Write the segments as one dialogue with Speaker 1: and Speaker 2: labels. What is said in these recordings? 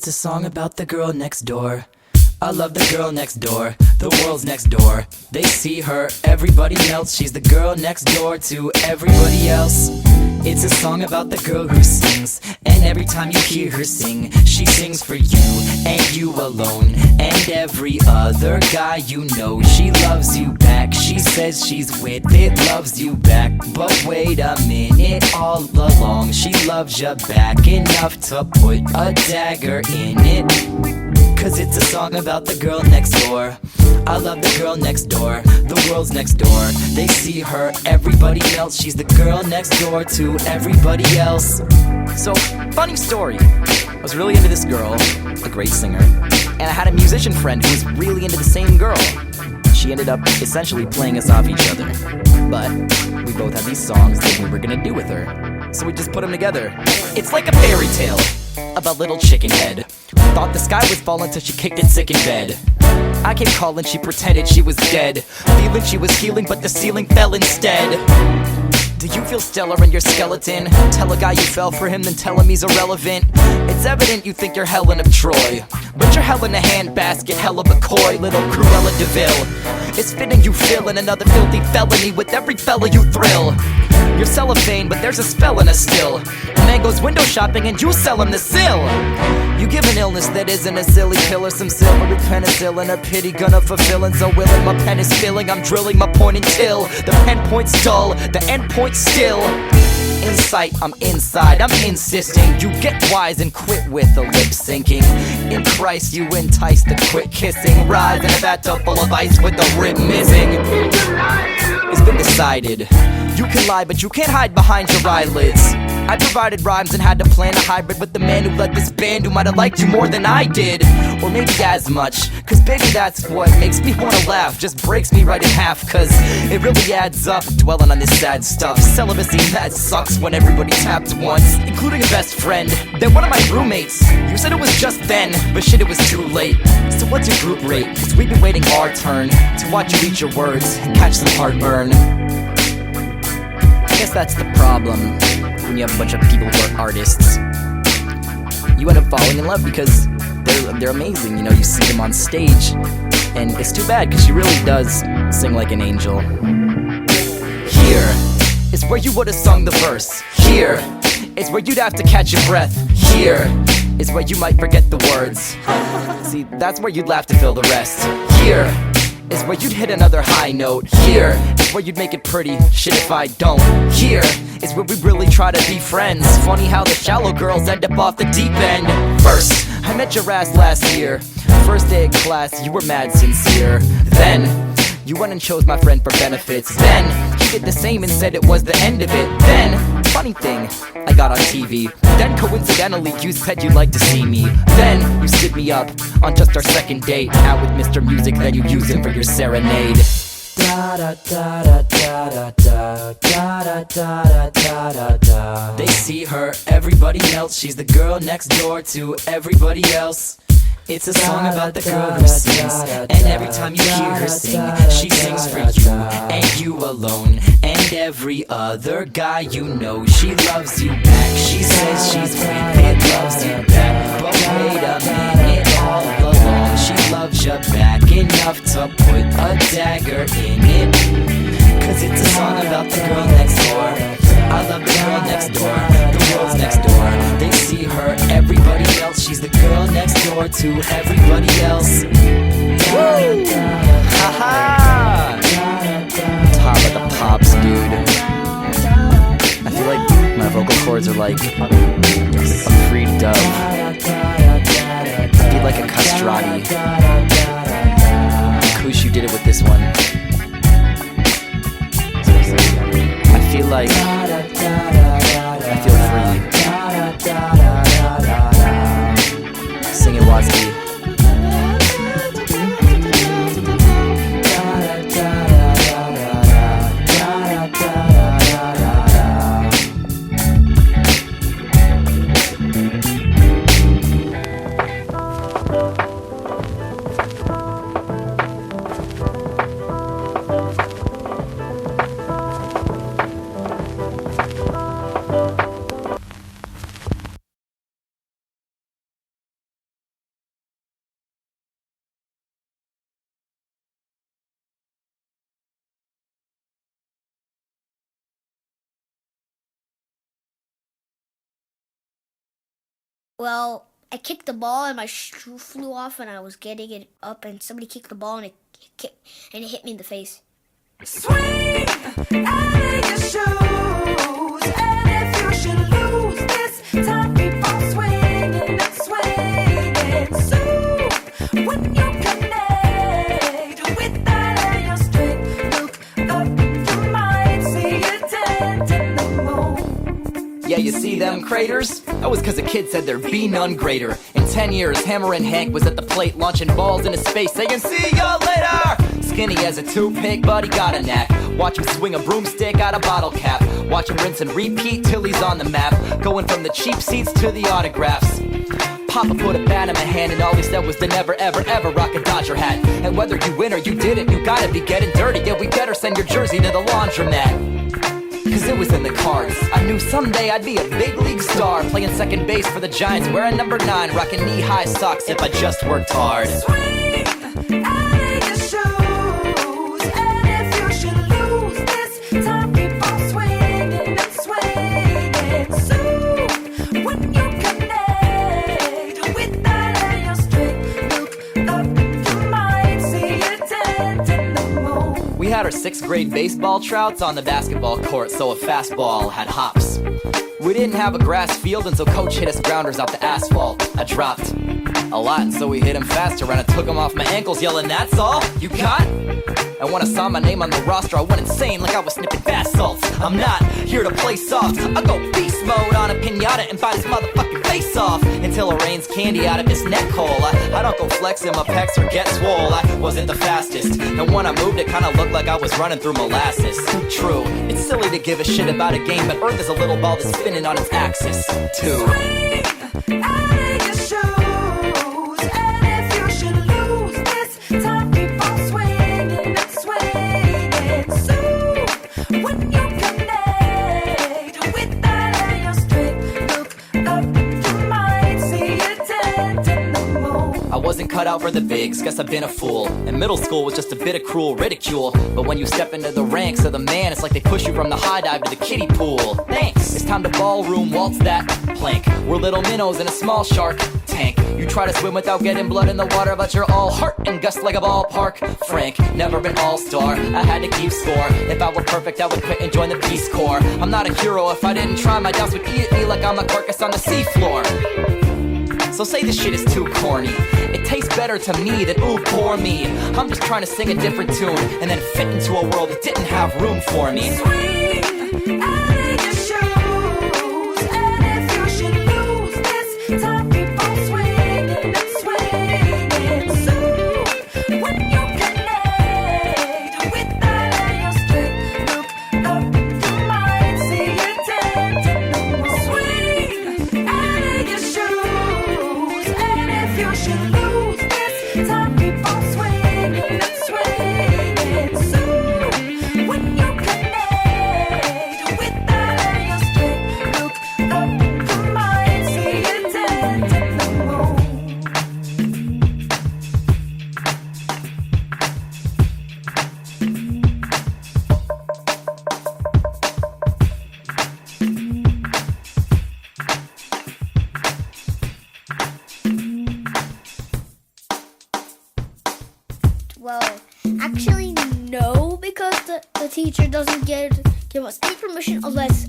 Speaker 1: It's a song about the girl next door. I love the girl next door, the world's next door. They see her, everybody melts. She's the girl next door to everybody else. It's a song about the girl who sings, and every time you hear her sing, she sings for you, and you alone, and every other guy you know. She loves you back, she says she's with it, loves you back. But wait a minute, all along she loves you back enough to put a dagger in it. Cause it's a song about the girl next door. I love the girl next door, the world's next door. They see her, everybody melts. She's the girl next door to everybody else. So, funny story. I was really into this girl, a great singer, and I had a musician friend who was really into the same girl. She ended up essentially playing us off each other. But we both had these songs that we were gonna do with her, so we just put them together. It's like a fairy tale about little chicken head who thought the sky was falling till she kicked it sick in bed. I came calling, she pretended she was dead, feeling she was healing, but the ceiling fell instead. Do you feel stellar in your skeleton? Tell a guy you fell for him, then tell him he's irrelevant. It's evident you think you're Helen of Troy, but you're hell in a handbasket, hella McCoy, little Cruella DeVille. It's fitting you fill in another filthy felony with every fella you thrill. You're cellophane, but there's a spell in us still. A man goes window shopping and you sell him the sill. You give an illness that isn't a silly pill or some silvery penicillin, a pity gonna fulfill, and so willing my pen is filling. I'm drilling my point until the pen point's dull, the end point's still. In sight, I'm inside, I'm insisting you get wise and quit with the lip syncing. In Christ, you entice the quick kissing. Rise in a bathtub full of ice with the rib missing. It's been decided, you can lie, but you can't hide behind your eyelids. I provided rhymes and had to plan a hybrid with the man who led this band, who might have liked you more than I did, or maybe as much. Cause baby, that's what makes me wanna laugh, just breaks me right in half. Cause it really adds up, dwelling on this sad stuff. Celibacy, that sucks when everybody tapped once, including a best friend, then one of my roommates. You said it was just then, but shit, it was too late. So what's your group rate? Cause we've been waiting our turn to watch you eat your words and catch some heartburn. I guess that's the problem when you have a bunch of people who are artists. You end up falling in love because they're amazing. You know, you see them on stage, and it's too bad because she really does sing like an angel. Here is where you would have sung the verse. Here is where you'd have to catch your breath. Here is where you might forget the words. See, that's where you'd laugh to fill the rest. Here is where you'd hit another high note. Here is where you'd make it pretty, shit if I don't. Here is where we really try to be friends. Funny how the shallow girls end up off the deep end. First, I met your ass last year. First day of class, you were mad sincere. Then, you went and chose my friend for benefits. Then, he did the same and said it was the end of it. Then, funny thing, I got on TV. Then coincidentally, you said you'd like to see me. Then, you stood me up on just our second date. Out with Mr. Music, then you use him for your serenade. Da da da da da da da da da da da. They see her, everybody melts. She's the girl next door to everybody else. It's a song about the girl who sings, and every time you hear her sing, she sings for you, and you alone, and every other guy you know. She loves you back, she says she's with it, loves you back. But wait a minute, all along, she loves you back enough to put a dagger in it. Cause it's a song about the girl next door. I love the girl next door, the world's next door. They see her, everybody else. She's the girl next door to everybody else. Woo! Haha! Top of the pops, dude. I feel like my vocal cords are like a free dove. I feel like a castrati. Kush, you did it with this one. I feel like I feel free. Sing it, Watsky.
Speaker 2: Well, I kicked the ball and my shoe flew off and I was getting it up and somebody kicked the ball and it hit me in the face.
Speaker 3: Swing out your shoes, and if you should lose this time, keep on swinging and swinging. So when you connect with that and you're straight, look up, you might see a dent in the moon.
Speaker 1: Yeah, you see them craters? That was cause a kid said there'd be none greater. In 10 years, Hammerin' Hank was at the plate launching balls into space saying, see ya later! Skinny as a toothpick, but he got a knack. Watch him swing a broomstick out a bottle cap. Watch him rinse and repeat till he's on the map. Going from the cheap seats to the autographs. Papa put a bat in my hand and all he said was to never ever ever rock a Dodger hat. And whether you win or you didn't, you gotta be getting dirty. Yeah, we better send your jersey to the laundromat. Cause it was in the cards. I knew someday I'd be a big league star, playing second base for the Giants, wearing number 9, rocking knee-high socks if I just worked hard.
Speaker 3: Swing out your shoes, and if you should lose this time, keep on swinging and swinging. So when you connect with that and you're straight, look up, you might see a dent in the moon.
Speaker 1: We had our 6th grade baseball trouts on the basketball court, so a fastball had hops. We didn't have a grass field until coach hit us grounders out the asphalt. I dropped a lot, and so we hit him faster, and I took him off my ankles yelling, that's all you got? And when I saw my name on the roster, I went insane like I was sniffing bath salts. I'm not here to play soft. I go beast mode on a pinata and bite his motherfucking face off until it rains candy out of his neck hole. I don't go flexing my pecs or get swole. I wasn't the fastest, and when I moved, it kinda looked like I was running through molasses. True, it's silly to give a shit about a game, but Earth is a little ball that's spinning on its axis, too.
Speaker 3: Swing out your shoes, and if you should lose this time, keep on swinging and swinging. So when you connect with that and you're straight, look up, you might see a dent in the moon.
Speaker 1: I wasn't cut out for the bigs, guess I've been a fool. And middle school was just a bit of cruel ridicule. But when you step into the ranks of the man, it's like they push you from the high dive to the kiddie pool. Thanks, it's time to ballroom waltz that plank. We're little minnows in a small shark tank. You try to swim without getting blood in the water, but you're all heart and gust like a ballpark. Frank, never been all-star, I had to keep score. If I were perfect, I would quit and join the Peace Corps. I'm not a hero if I didn't try, my doubts would eat me like I'm a carcass on the seafloor. So say this shit is too corny. It tastes better to me than ooh, poor me. I'm just trying to sing a different tune and then fit into a world that didn't have room for me.
Speaker 3: Swing out your shoes, and if you should lose this time, keep on swinging and swinging. So when you connect with that and you're straight, look up, you might see a dent in the moon. Swing out your shoes, and if you should lose this time, keep on swinging and swinging. So when you connect with that and you're straight, look up, you might see a dent in the moon.
Speaker 2: Well, actually no, because the teacher doesn't give us any permission unless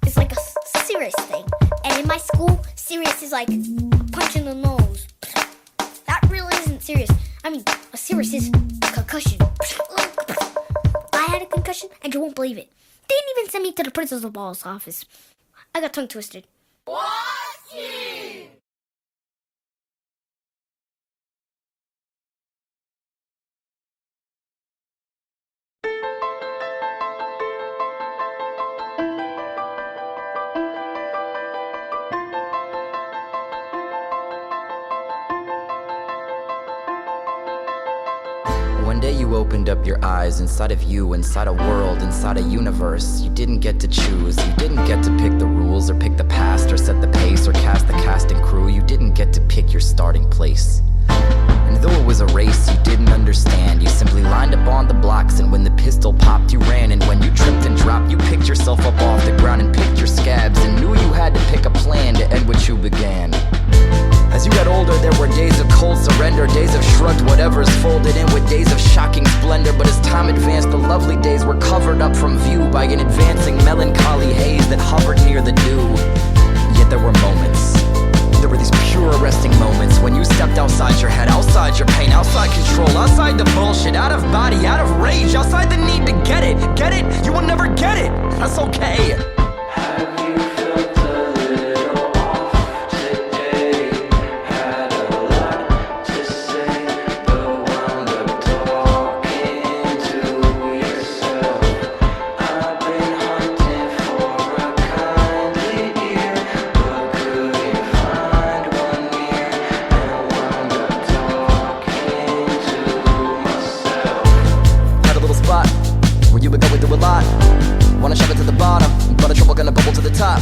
Speaker 2: it's like a serious thing. And in my school, serious is like a punch in the nose. That really isn't serious. I mean, a serious is concussion. I had a concussion and you won't believe it. They didn't even send me to the principal's office. I got tongue twisted.
Speaker 1: One day you opened up your eyes inside of you, inside a world, inside a universe. You didn't get to choose, you didn't get to pick the rules or pick the past or set the pace or cast the cast and crew. You didn't get to pick your starting place. And though it was a race you didn't understand, you simply lined up on the blocks, and when the pistol popped, you ran. And when you tripped and dropped, you picked yourself up off the ground and picked your scabs, and knew you had to pick a plan to end what you began. As you got older, there were days of cold surrender, days of shrugged whatever's folded in, with days of shocking splendor. But as time advanced, the lovely days were covered up from view by an advancing melancholy haze that hovered near the dew. Yet there were moments, there were these pure arresting moments, when you stepped outside your head, outside your pain, outside control, outside the bullshit, out of body, out of rage, outside the need to get it. Get it? You will never get it. That's okay.
Speaker 3: Have you felt a little off today? Had a lot to say, but wound up talking to yourself. I've been hunting for a kindly ear, but couldn't find one near, and wound up talking to myself.
Speaker 1: Had a little spot where you were going through a lot. Wanna shove it to the bottom, but the trouble gonna bubble to the top.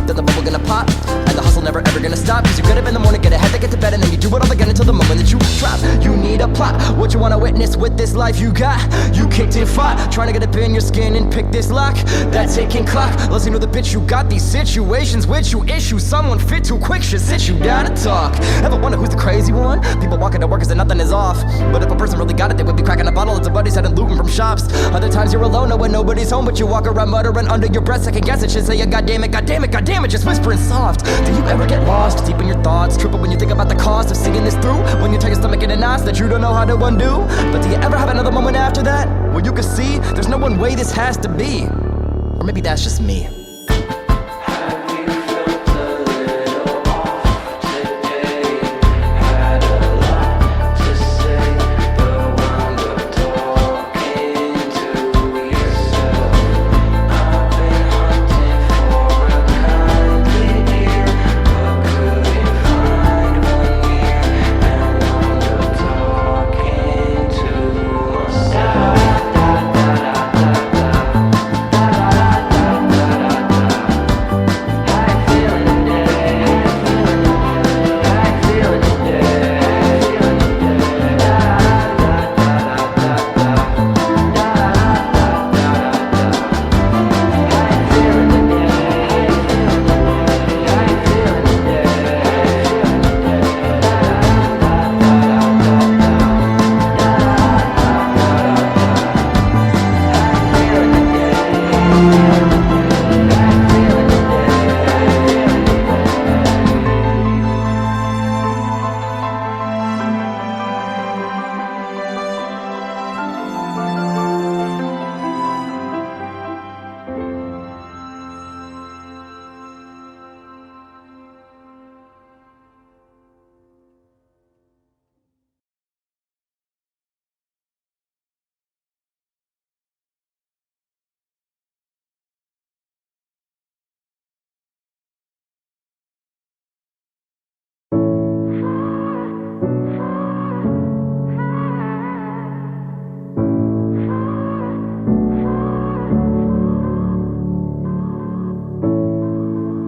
Speaker 1: Then the bubble gonna pop, and the hustle never ever gonna stop. Cause you get up in the morning, get ahead to get to bed, and then you do it all again until the moment that you drop. You need a plot, what you wanna witness with this life you got. You kicked and fought, trying to get up in your skin and pick this lock. That ticking clock, let's know the bitch you got. These situations which you issue, someone fit too quick should sit you down to talk. Ever wonder who's the crazy one? People walking to work as if nothing is off, but if a person really got it, they would be cracking a bottle at somebody's head and looting from shops. Other times you're alone, knowing nobody's home, but you walk around muttering under your breath, second guess it, should say, God damn it, God damn it, God damn it, just whispering soft. Do you ever get lost deep in your thoughts, triple when you think about the cost of seeing this through? When you tell your stomach in a knots that you don't know how to undo? But do you ever have another moment after that, where you can see there's no one way this has to be? Or maybe that's just me.
Speaker 3: Have you felt a little off today? Had a lot to say, but wound up talking to yourself. I've been hunting for a kindly ear, but couldn't find one near, and wound up talking to myself.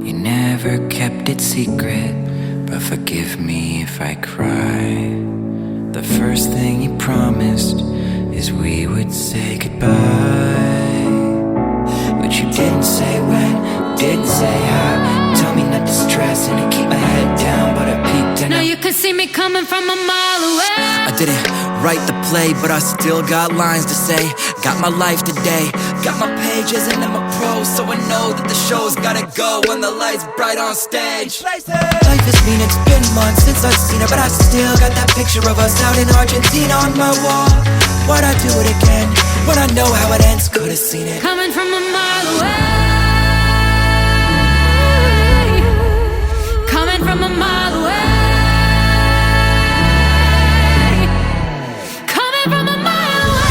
Speaker 4: You never kept it secret, but forgive me if I cry. The first thing you promised is we would say goodbye, but you didn't say when, didn't say how. Tell me not to stress and to keep my head down, but I peeked and
Speaker 5: Now you could see me coming from a mile away.
Speaker 4: I didn't write the play, but I still got lines to say. Got my life today, got my pages and I'm a pro, so I know that the show's gotta go when the light's bright on stage. Life is mean, it's been months since I've seen her, but I still got that picture of us out in Argentina on my wall. Why'd I do it again, when I know how it ends? Could've seen it
Speaker 5: Coming from a mile away. Coming from a mile away. Coming from a mile away.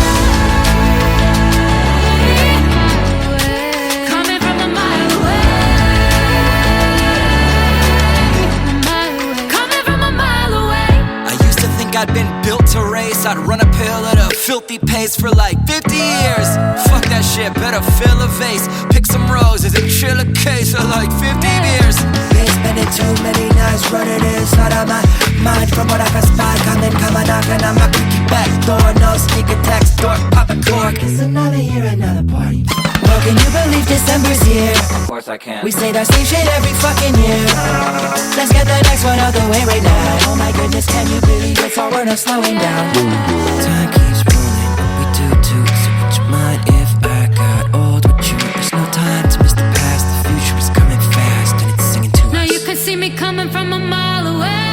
Speaker 5: Coming from a mile away. Coming from a mile away.
Speaker 4: I used to think I'd been built to race. I'd run uphill at a filthy pace for like 50 years. Fuck that shit, better fill a vase, pick some roses and chill a case of like 50 beers. Been spending too many nights running inside of my mind. From what I can spy, come a knocking on my creaky back door. No sneak attack, stork, pop a cork. It's another year, another party. Well, can you believe December's here?
Speaker 1: Of course I can.
Speaker 4: We say that same shit every fucking year. Let's get the next one out the way right now. Oh my goodness, can you believe it's all we're not slowing down? Time keeps rolling, but we do too. So would you mind if I got old with you? There's no time to miss the past. The future is coming fast and it's singing to us.
Speaker 5: Now you can see me coming from a mile away.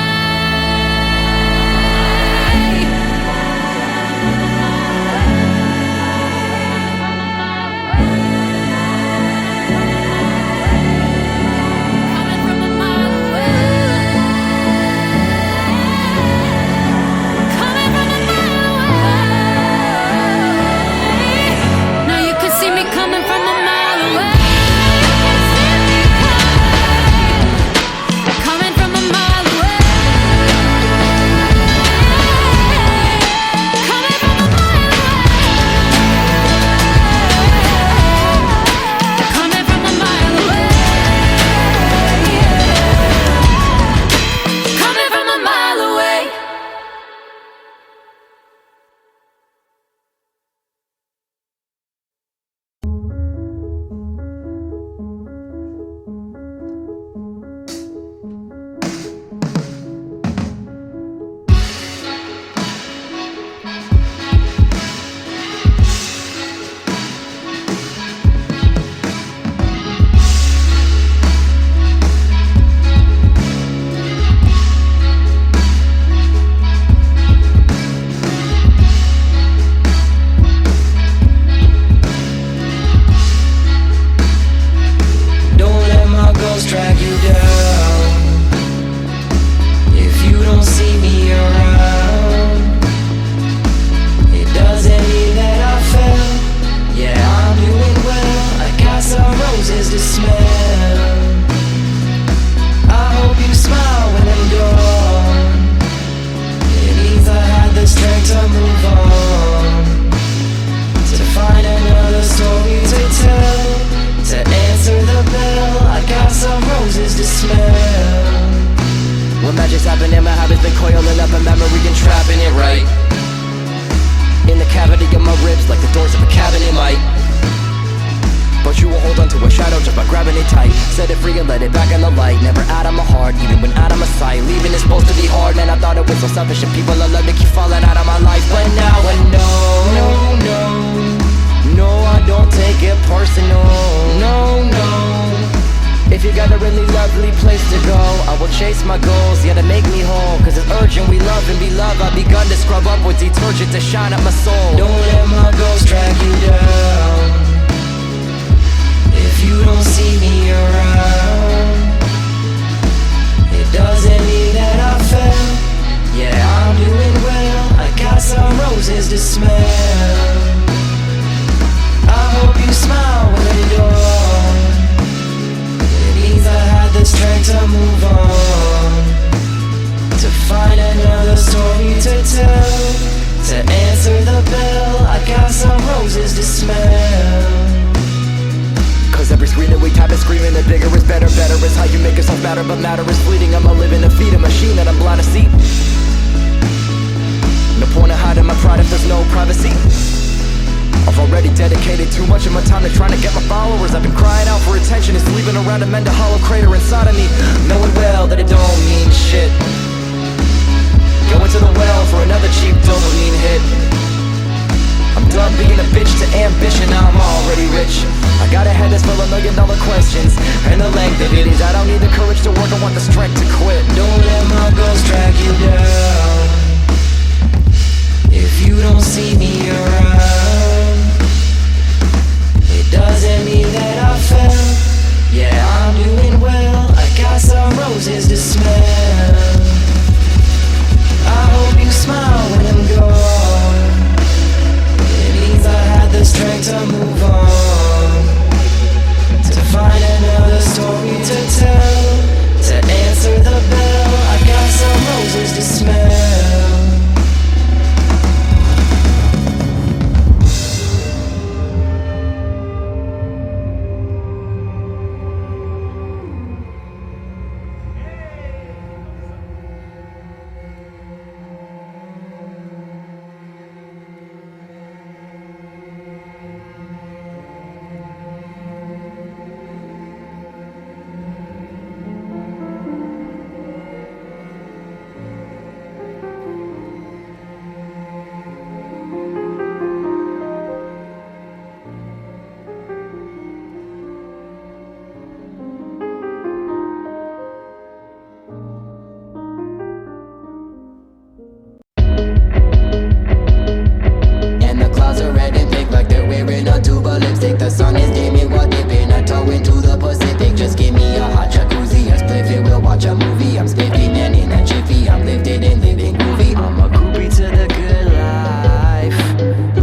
Speaker 4: in a tube of lipstick. The sun is dimming, we're dipping a toe into the Pacific. Just give me a hot jacuzzi, a spliff it, we'll watch a movie. I'm spiffing and in a jiffy, I'm lifted and living groovy. I'm a groupie to the good life,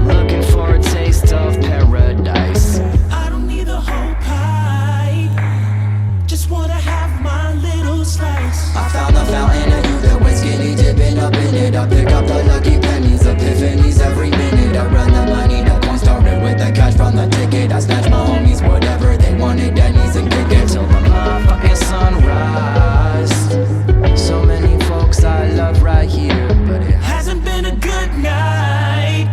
Speaker 4: looking for a taste of paradise.
Speaker 3: I don't need the whole pie, just wanna have my little slice.
Speaker 4: I found the fountain of youth, that went skinny dipping up in it. I pick up the lucky pennies, epiphanies every minute. I run the money, the coin started with the cash from the ticket. I snatch my homies, whatever they wanted, Denny's and kick it till the motherfucking sunrise. So many folks I love right here, but it
Speaker 3: Hasn't been a good night.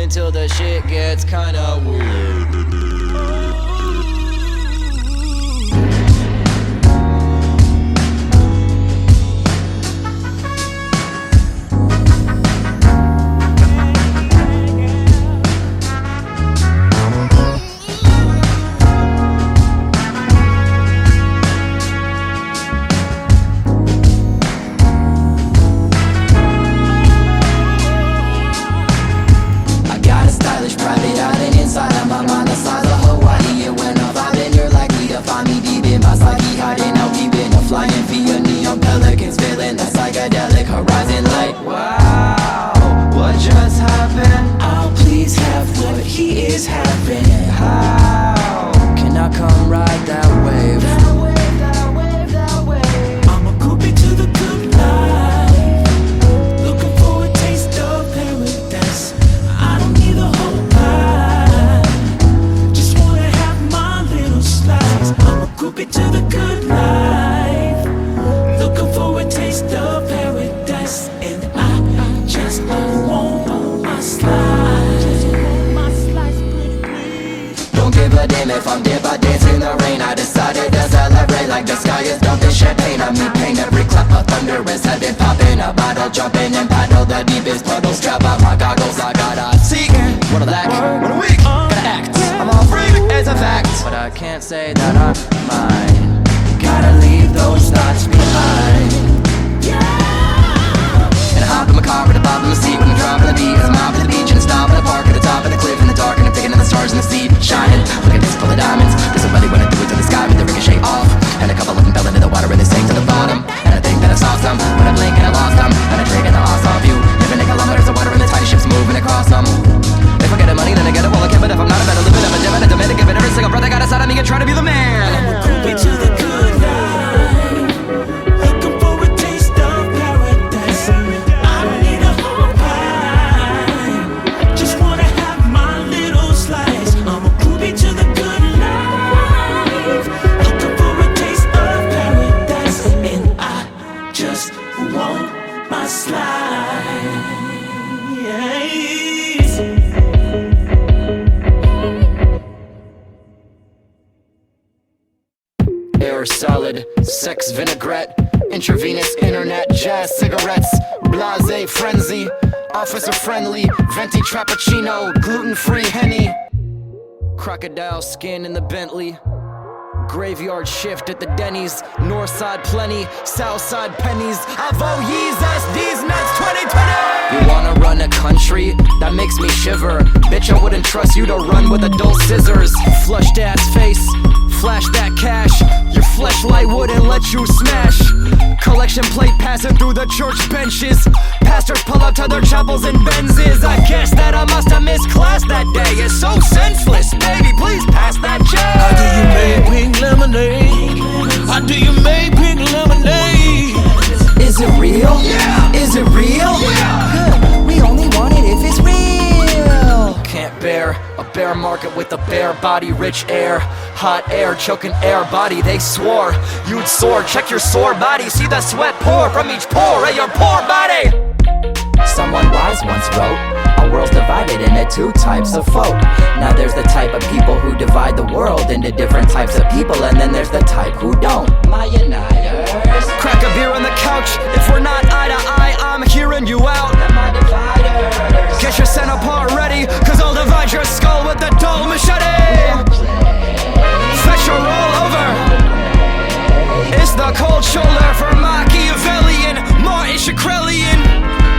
Speaker 4: until the shit gets kinda weird. Private island inside of my mind, the size of Hawaii. And when I'm vibing, you're likely to find me deep in my psyche, hiding out, keeping a flying via neon pelicans, feeling the psychedelic horizon light. Wow, what just happened?
Speaker 3: I'll please have what he is having.
Speaker 4: How can I come ride that wave?
Speaker 3: That wave, that wave, that wave. I'm a groupie to the good life, looking for a taste of paradise. I don't need the whole pie, just wanna have my little slice. I'm a groupie to the good life, looking for a taste of paradise. And I just want my slice. Just want my slice, please.
Speaker 4: Don't give a damn if I'm dead by dance in the rain. I decided to celebrate like the sky is dumping champagne on me. Pain every clap of thunder is heaven, popping a bottle, jumping and paddle the deepest puddle. Strap out my goggles, I gotta seek. What a lack, what a week, gotta act. I'm all free as a fact, but I can't say that I'm mine. Gotta leave those thoughts behind. And I hop in my car with a bob in my seat when I'm dropping the beat. As I'm out at the beach and I stop at the park at the top of the cliff in the dark, and I'm picking at the stars in the seat, shining. Look at this full of diamonds. There's somebody when I do it to the sky with the ricochet off, and a couple of them fell into the water and they sank to the bottom. And I think that I saw some when I blink and I lost them, and I drink and I lost all view. Living in kilometers of water and the tiny ships moving across them. If I get the money, then I get it. Well, I can, but if I'm not, I better live it. I'm a demand, I demand to give it every single breath I got inside of me and try to be the man.
Speaker 3: Groupie to the good life, looking for a taste of paradise. I don't need a whole pie, just wanna have my little slice. I'm a groupie to the good life, looking for a taste of paradise. And I just want my slice.
Speaker 4: Air salad, sex vinaigrette, intravenous internet, jazz cigarettes, blase frenzy, officer friendly, venti frappuccino, gluten-free Henny, crocodile skin in the Bentley, graveyard shift at the Denny's, north side plenty, south side pennies, Avo Yeezus, these nuts 2020. You wanna run a country? That makes me shiver. Bitch, I wouldn't trust you to run with adult scissors. Flushed ass face, flash that cash. Your fleshlight wouldn't let you smash. Collection plate passing through the church benches. Pastors pull up to their chapels and Benzes. I guess that I must have missed class that day. It's so senseless, baby, please pass that check.
Speaker 3: How do you make pink lemonade? How do you make pink lemonade?
Speaker 4: Is it real?
Speaker 3: Yeah.
Speaker 4: Is it real?
Speaker 3: Yeah.
Speaker 4: Good. We only want it if it's real. Can't bear a bear market with a bare body, rich air, hot air, choking air body. They swore you'd soar. Check your sore body. See the sweat pour from each pore of your poor body. Someone wise once wrote, our world's divided into two types of folk. Now there's the type of people who divide the world into different types of people, and then there's the type who don't. My uniters. Crack a beer on the couch. If we're not eye to eye, I'm hearing you out. My dividers. Get your center part ready, cause I'll divide your skull with the dull machete. Fetch your roll over. It's the cold shoulder for Machiavellian, Martin Shkrelian,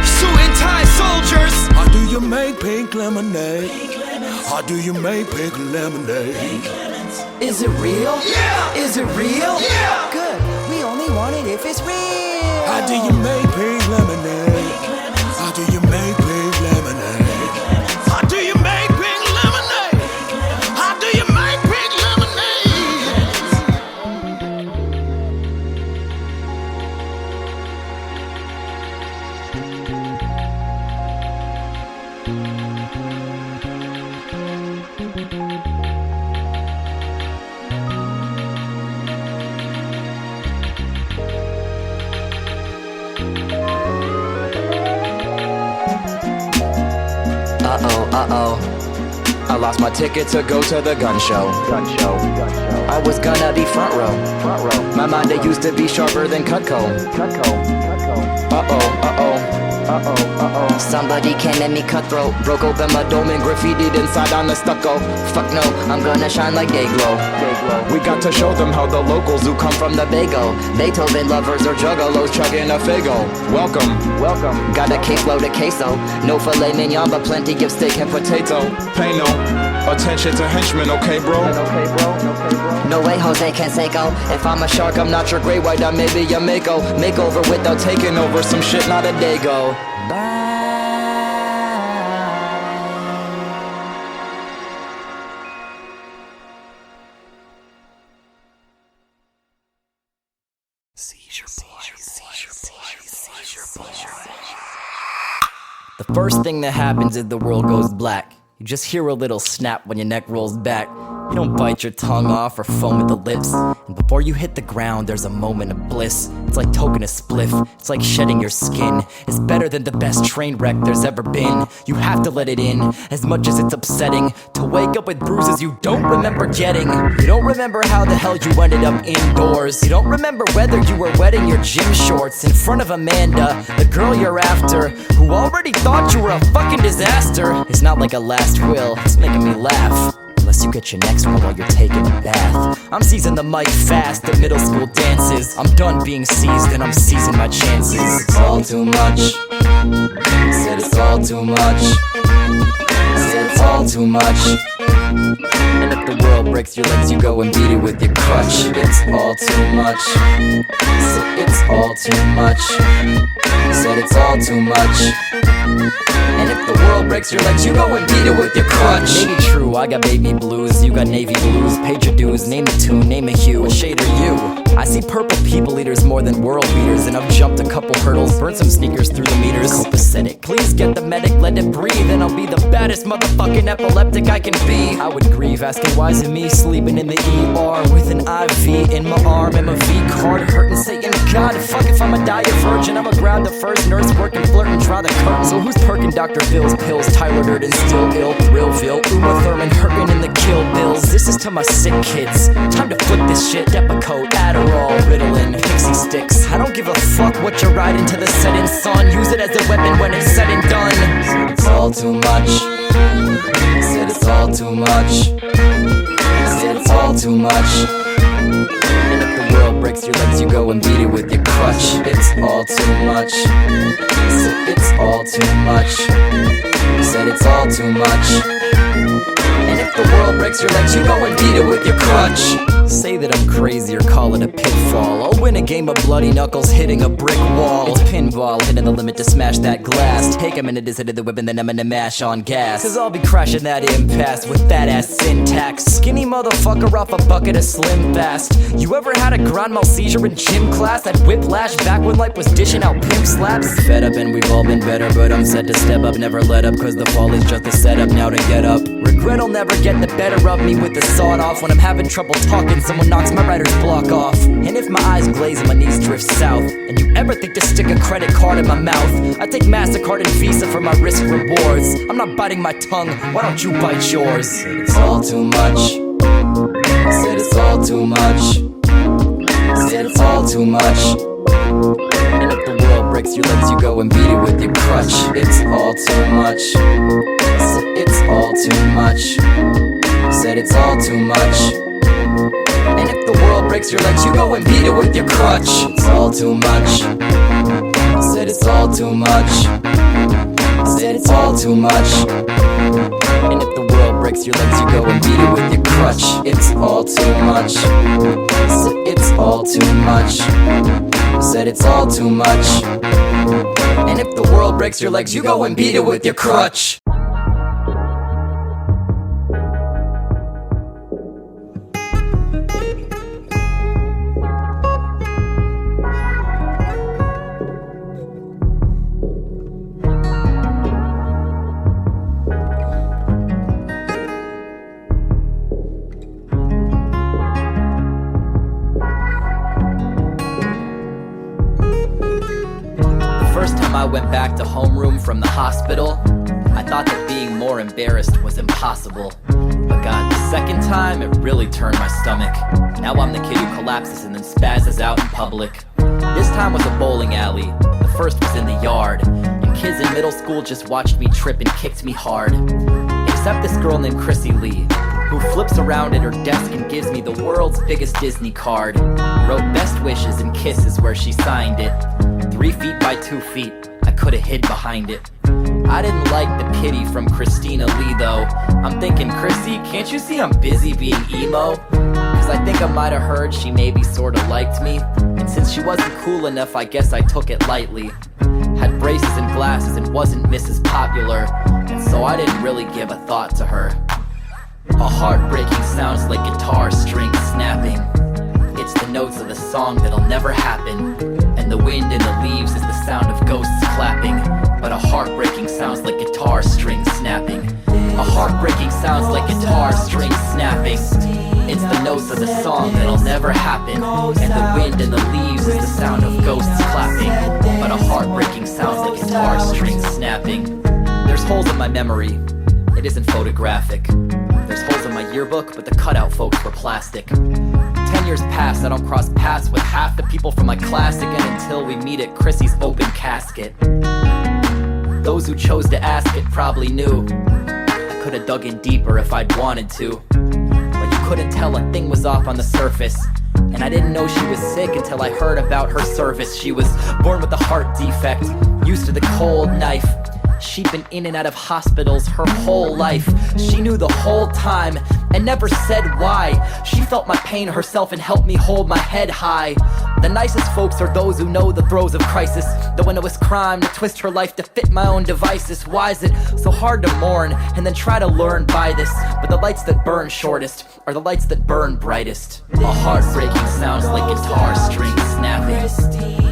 Speaker 4: suit and tie soldiers.
Speaker 3: How do you make pink lemonade?
Speaker 6: How do you make pink lemonade?
Speaker 4: Is it real?
Speaker 6: Yeah!
Speaker 4: Is it real?
Speaker 6: Yeah!
Speaker 4: Good, we only want it if it's real.
Speaker 6: How do you make pink lemonade? How do you make pink lemonade? How do you make pink lemonade? How do you make pink
Speaker 1: Uh-oh, I lost my ticket to go to the gun show. I was gonna be front row. My mind, it used to be sharper than Cutco. Somebody came at me cutthroat, broke open my dome and graffitied inside on the stucco. Fuck no, I'm gonna shine like day glow. We got to show them how the locals who come from the Bago, Beethoven lovers or juggalos chugging a Fago. Welcome. Got a caseload of queso, no filet mignon but plenty of steak and potato.
Speaker 7: Pay no attention to henchmen, okay bro?
Speaker 1: No way Jose Canseco. If I'm a shark, I'm not your great white, I'm maybe a Mako. Makeover without taking over some shit, not a Dago. The first thing that happens is the world goes black. You just hear a little snap when your neck rolls back. You don't bite your tongue off or foam at the lips. And before you hit the ground, there's a moment of bliss. It's like toking a spliff, it's like shedding your skin. It's better than the best train wreck there's ever been. You have to let it in, as much as it's upsetting to wake up with bruises you don't remember getting. You don't remember how the hell you ended up indoors. You don't remember whether you were wet in your gym shorts in front of Amanda, the girl you're after, who already thought you were a fucking disaster. It's not like a last will, it's making me laugh. Unless you get your next one while you're taking a bath. I'm seizing the mic fast at middle school dances. I'm done being seized and I'm seizing my chances. It's all too much. Said it's all too much. Said it's all too much. And if the world breaks your legs, you go and beat it with your crutch. It's all too much. Said it's all too much. Said it's all too much. And if the world breaks your legs, you go and beat it with your crutch. Maybe true, I got baby blues, you got navy blues. Page your dues, name the tune, name a hue. What shade are you? I see purple people eaters more than world beaters. And I've jumped a couple hurdles, burned some sneakers through the meters. Copacetic, please get the medic, let it breathe. And I'll be the baddest motherfucking epileptic I can be. I would grieve, asking why is it me sleeping in the ER with an IV in my arm and my V card hurting, saying God, fuck if I'm a diet virgin, I'ma grab the first nurse working, flirt and draw the curtain. So who's perking Dr. Phil's pills? Tyler Durden still ill, Thrillville, Uma Thurman hurting in the Kill Bills. This is to my sick kids, time to flip this shit. Depakote, Adderall, Ritalin, Pixie sticks. I don't give a fuck what you're riding to the setting sun. Use it as a weapon when it's said and done. It's all too much. Said it's all too much. Said it's all too much. And if the world breaks your legs, you go and beat it with your crutch. It's all too much. Said it's all too much. Said it's all too much. And if the world breaks your legs, you go and beat it with your crutch. Say that I'm crazy or call it a pitfall. I'll win a game of bloody knuckles hitting a brick wall. It's pinball, hitting the limit to smash that glass. Take a minute to sit at the whip and then I'm gonna mash on gas. Cause I'll be crashing that impasse with that ass syntax. Skinny motherfucker off a bucket of Slim Fast. You ever had a grand mal seizure in gym class? That whiplash back when life was dishing out pimp slaps? Fed up and we've all been better, but I'm set to step up. Never let up, cause the fall is just a setup now to get up. Regret'll never get the better of me with the sawed off. When I'm having trouble talking, someone knocks my writer's block off. And if my eyes glaze and my knees drift south, and you ever think to stick a credit card in my mouth, I take MasterCard and Visa for my risk rewards. I'm not biting my tongue, why don't you bite yours? It's all too much. Said it's all too much. Said it's all too much. And if the world breaks your legs, you go and beat it with your crutch. It's all too much. Said it's all too much. Said it's all too much. And if the world breaks your legs, you go and beat it with your crutch. It's all too much. Said it's all too much. Said it's all too much. And if the world breaks breaks your legs, you go and beat it with your crutch. It's all too much. Said it's all too much. Said it's all too much. And if the world breaks your legs, you go and beat it with your crutch. I went back to homeroom from the hospital. I thought that being more embarrassed was impossible. But God, the second time, it really turned my stomach. Now I'm the kid who collapses and then spazzes out in public. This time was a bowling alley. The first was in the yard. And kids in middle school just watched me trip and kicked me hard. Except this girl named Chrissy Lee, who flips around at her desk and gives me the world's biggest Disney card. Wrote best wishes and kisses where she signed it. 3 feet by 2 feet, I could've hid behind it. I didn't like the pity from Christina Lee though. I'm thinking, Chrissy, can't you see I'm busy being emo? Cause I think I might've heard she maybe sorta liked me. And since she wasn't cool enough, I guess I took it lightly. Had braces and glasses and wasn't Mrs. Popular, and so I didn't really give a thought to her. A heartbreaking sounds like guitar strings snapping. It's the notes of the song that'll never happen. And the wind in the leaves is the sound of ghosts clapping. But a heartbreaking sounds like guitar strings snapping. A heartbreaking sounds like guitar strings snapping. It's the notes of the song that'll never happen. And the wind in the leaves is the sound of ghosts clapping. But a heartbreaking sounds like guitar strings snapping. There's holes in my memory. It isn't photographic. There's holes in my yearbook, but the cutout folks were plastic. 10 years pass, I don't cross paths with half the people from my class again until we meet at Chrissy's open casket. Those who chose to ask it probably knew I could've dug in deeper if I'd wanted to. But you couldn't tell a thing was off on the surface. And I didn't know she was sick until I heard about her service. She was born with a heart defect, used to the cold knife. She'd been in and out of hospitals her whole life. She knew the whole time and never said why. She felt my pain herself and helped me hold my head high. The nicest folks are those who know the throes of crisis. Though when it was crime to twist her life to fit my own devices. Why is it so hard to mourn and then try to learn by this? But the lights that burn shortest are the lights that burn brightest. A heartbreaking sounds like guitar strings snapping.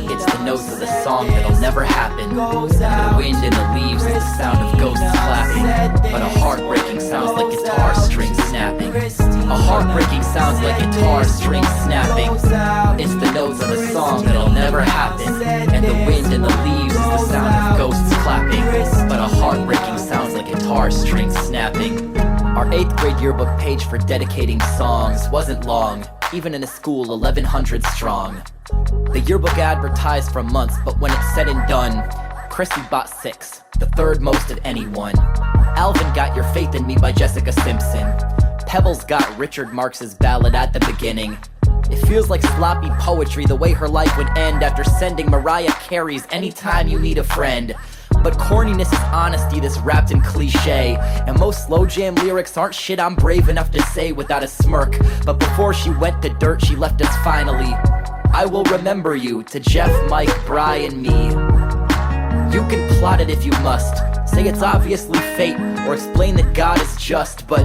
Speaker 1: It's the notes of the song that'll never happen. And the wind in the leaves is the sound of ghosts clapping. But a heartbreaking sounds like guitar strings snapping. A heartbreaking sounds like guitar strings snapping. It's the notes of the song that'll never happen. And the wind in the leaves is the sound of ghosts clapping. But a heartbreaking sounds like guitar strings snapping. Our 8th grade yearbook page for dedicating songs wasn't long, even in a school 1100 strong. The yearbook advertised for months, but when it's said and done, Chrissy bought 6, the 3rd most of anyone. Alvin got Your Faith in Me by Jessica Simpson. Pebbles got Richard Marx's ballad at the beginning. It feels like sloppy poetry the way her life would end after sending Mariah Carey's Anytime You Need a Friend. But corniness is honesty that's wrapped in cliche. And most slow jam lyrics aren't shit I'm brave enough to say without a smirk. But before she went to dirt, she left us finally. I will remember you to Jeff, Mike, Bri, and me. You can plot it if you must, say it's obviously fate, or explain that God is just. But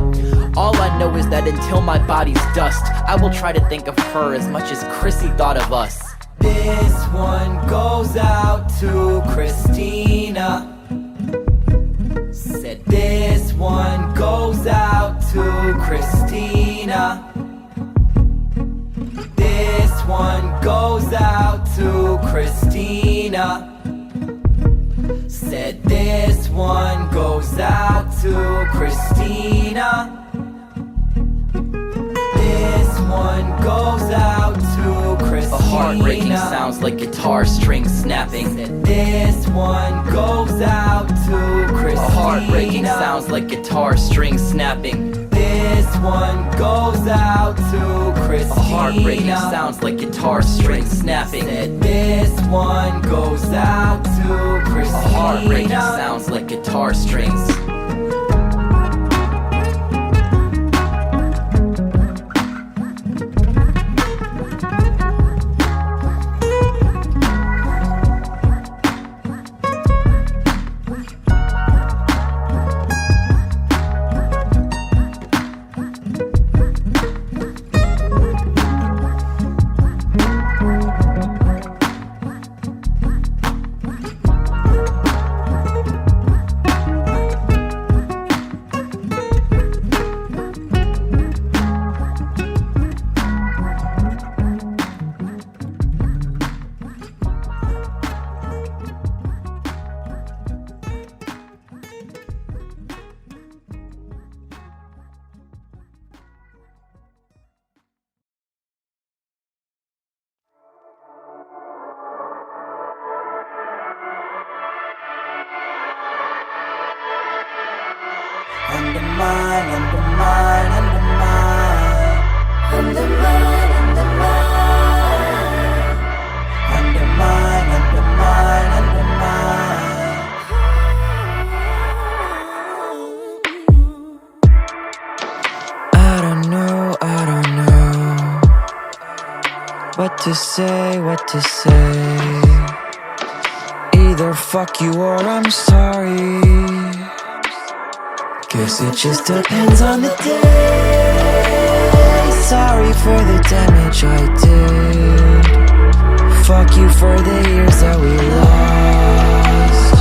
Speaker 1: all I know is that until my body's dust, I will try to think of her as much as Chrissy thought of us. This one goes out to Christina. Said this one goes out to Christina. This one goes out to Christina. Said this one goes out to Christina. This one goes out to Christina. A heartbreaking sounds like guitar strings snapping. Said this one goes out to Christina. A heartbreaking sounds like guitar strings snapping. This one goes out to Christina. A heartbreaking sounds like guitar strings snapping. Said this one goes out to Christina. A heartbreaking sounds like guitar strings.
Speaker 4: undermine, undermine, undermine.
Speaker 3: Undermine, undermine.
Speaker 4: Undermine, undermine, undermine. I don't know what to say, what to say. Either fuck you or I'm sorry. Guess it just depends on the day. Sorry for the damage I did. Fuck you for the years that we lost.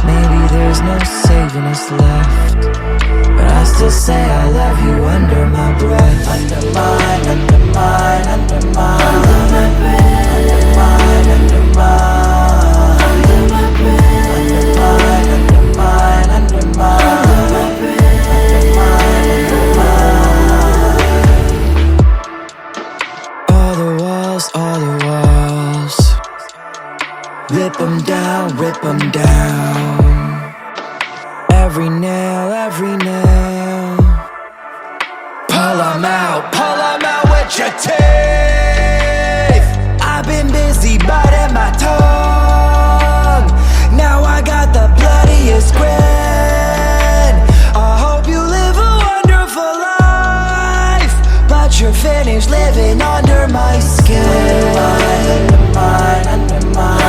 Speaker 4: Maybe there's no saving us left, but I still say I love you under my breath. Undermine, undermine, undermine. Under my breath. Undermine, undermine. Under my breath. Undermine, undermine, undermine. Under my breath. Undermine, undermine. All the walls, all the walls. Rip 'em down, rip 'em down. Every nail, every nail. Pull 'em out with your teeth. I've been busy biting my tongue. Now I got the bloodiest grin. I hope you live a wonderful life, but you're finished living under my skin. Undermine, undermine, undermine.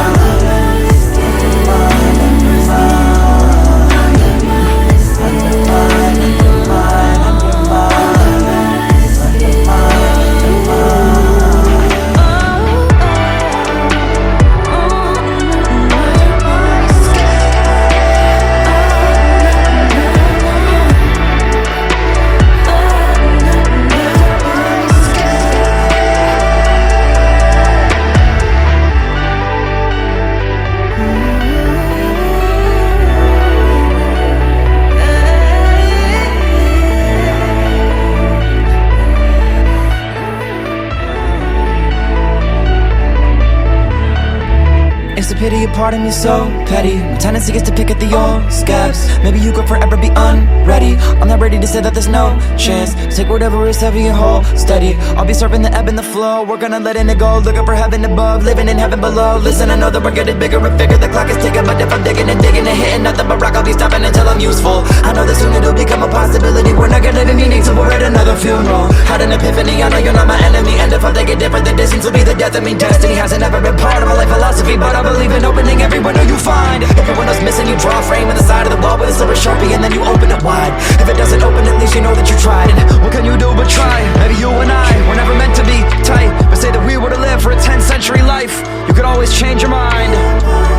Speaker 4: It's a pity a part of me so petty. My tendency is to pick at the old scabs. Maybe you could forever be unready. I'm not ready to say that there's no chance. Take whatever is heavy and hold steady. I'll be serving the ebb and the flow. We're gonna letting it go. Looking for heaven above, living in heaven below. Listen, I know that we're getting bigger and bigger. The clock is ticking, but if I'm digging and digging and hitting nothing but rock, I'll be stopping until I'm useful. I know that soon it'll become a possibility. We're not gonna be meaning till we're at another funeral. Had an epiphany, I know you're not my enemy. And if I think it different, the distance will be the death of me. Destiny hasn't ever been part of my life philosophy, but I believe in opening every window you find. If your window's missing, you draw a frame on the side of the wall with a silver sharpie, and then you open it wide. If it doesn't open, at least you know that you tried. And what can you do but try? Maybe you and I were never meant to be tight, but say that we were to live for a 10th century life. You could always change your mind.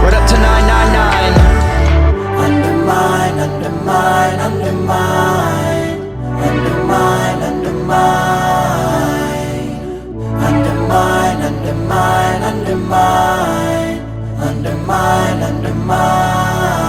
Speaker 4: Right up to 999. Undermine, undermine, undermine. Undermine, undermine. Undermine, undermine, undermine. Undermine, undermine.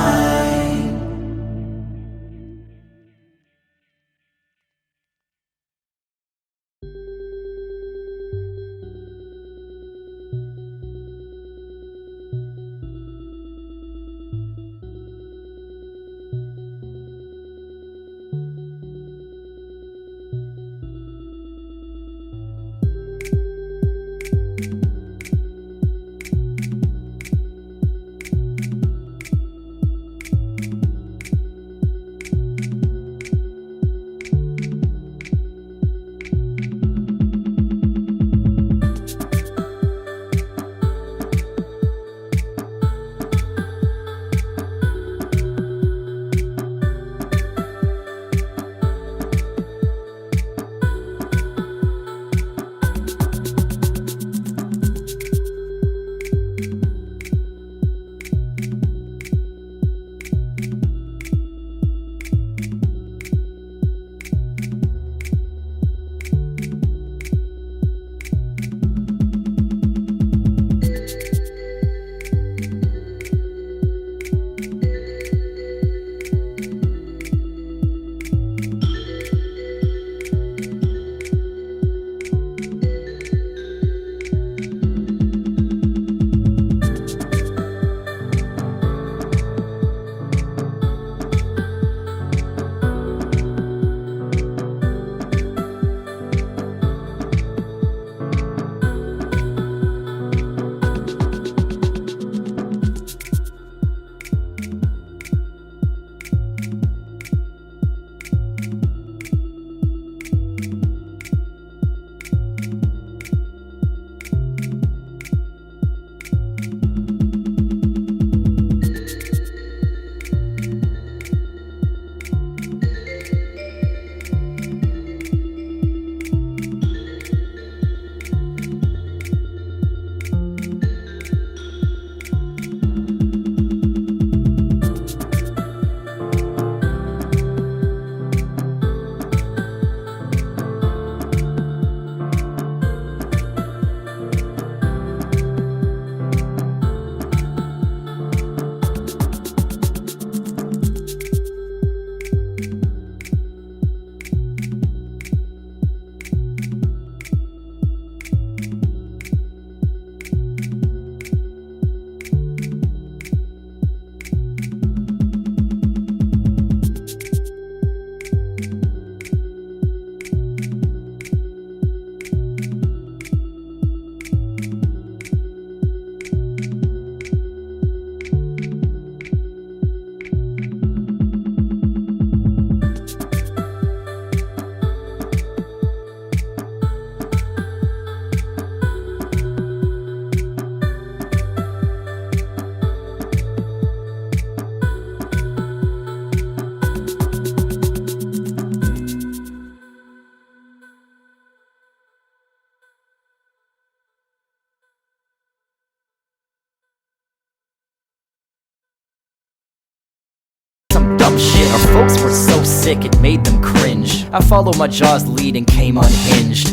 Speaker 1: dumb shit. Our folks were so sick it made them cringe. I followed my jaw's lead and came unhinged.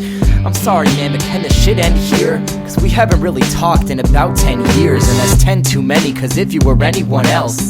Speaker 1: I'm sorry man, but can the shit end here? Cause we haven't really talked in about 10 years. And that's 10 too many, cause if you were anyone else